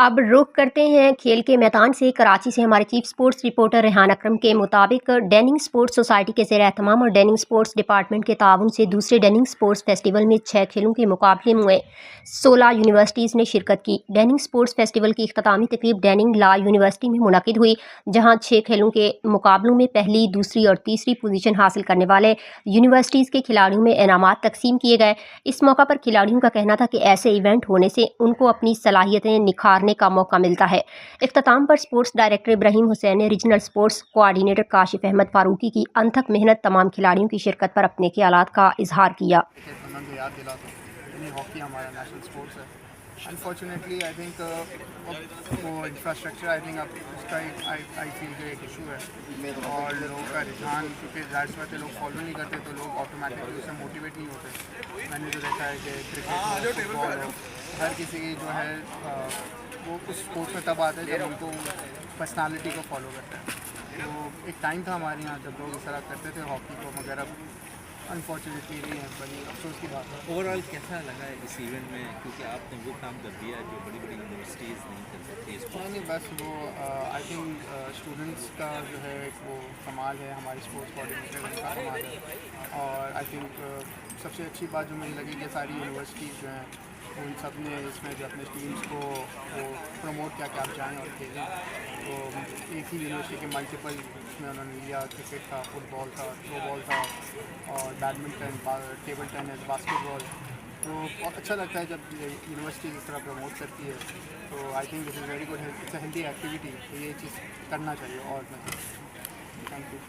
अब रुख करते हैं खेल के मैदान से। कराची से हमारे चीफ स्पोर्ट्स रिपोर्टर रेहान अकरम के मुताबिक डैनिंग स्पोर्ट्स सोसाइटी के ज़ेर एहतमाम और डैनिंग स्पोर्ट्स डिपार्टमेंट के ताउन से दूसरे डैनिंग स्पोर्ट्स फेस्टिवल में 6 खेलों के मुकाबले में 16 यूनिवर्सिटीज़ ने शिरकत की। डैनिंग स्पोर्ट्स फेस्टिवल की इख्तितामी तकरीब डैनिंग लॉ यूनिवर्सिटी में मुनक़िद हुई, जहाँ 6 खेलों के मुकाबलों में पहली, दूसरी और तीसरी पोजीशन हासिल करने वाले यूनिवर्सिटीज़ के खिलाड़ियों में इनामात तकसीम किए गए। इस मौका पर खिलाड़ियों का कहना था कि ऐसे इवेंट होने से उनको अपनी सलाहियतें निखारने का मौका मिलता है। इख्तिताम पर स्पोर्ट्स डायरेक्टर इब्राहिम हुसैन ने regional sports coordinator Kashif Ahmed Farooqui की अनथक मेहनत तमाम खिलाड़ियों की शिरकत पर अपने ख्यालात का इजहार किया। हॉकी हमारा नेशनल स्पोर्ट्स है। अनफॉर्चुनेटली आई थिंक वो इंफ्रास्ट्रक्चर आई थिंक अब उसका आई फील का एक इशू है और लोगों का रुझान, क्योंकि ज़ाहिर सी बात है लोग फॉलो नहीं करते तो लोग ऑटोमेटिकली उससे मोटिवेट नहीं होते। मैंने जो देखा है कि क्रिकेट हो, फुटबॉल हो, हर किसी की जो है वो उस स्पोर्ट्स में तब आता है जब उनको पर्सनालिटी को फॉलो करता है। तो एक टाइम था हमारे यहाँ जब लोग इस तरह करते थे हॉकी को, मगर अब अनफॉर्चुनेटली नहीं है, बड़ी अफसोस की बात है। ओवरऑल कैसा लगा है इस इवेंट में, क्योंकि आपने वो काम कर दिया जो बड़ी बड़ी यूनिवर्सिटीज़ नहीं कर सकती इसको? नहीं बस वो आई थिंक स्टूडेंट्स का जो है वो कमाल है, हमारे स्पोर्ट्स कोऑर्डिनेटर उनका कमाल है। और आई थिंक सबसे अच्छी बात जो मुझे लगी कि सारी यूनिवर्सिटीज़ जो हैं उन सब ने इसमें जो अपने टीम्स को वो प्रमोट किया कि आप जाएँ और खेलें। तो एक ही यूनिवर्सिटी के मल्टीपल उसमें उन्होंने लिया, क्रिकेट था, फुटबॉल था, थ्रो बॉल था और बैडमिंटन, टेबल टेनिस, बास्केटबॉल। तो बहुत अच्छा लगता है जब यूनिवर्सिटी इस तरह प्रमोट करती है। तो I think this is very good, it's a healthy activity, तो ये चीज़ करना चाहिए और नहीं। Thank you.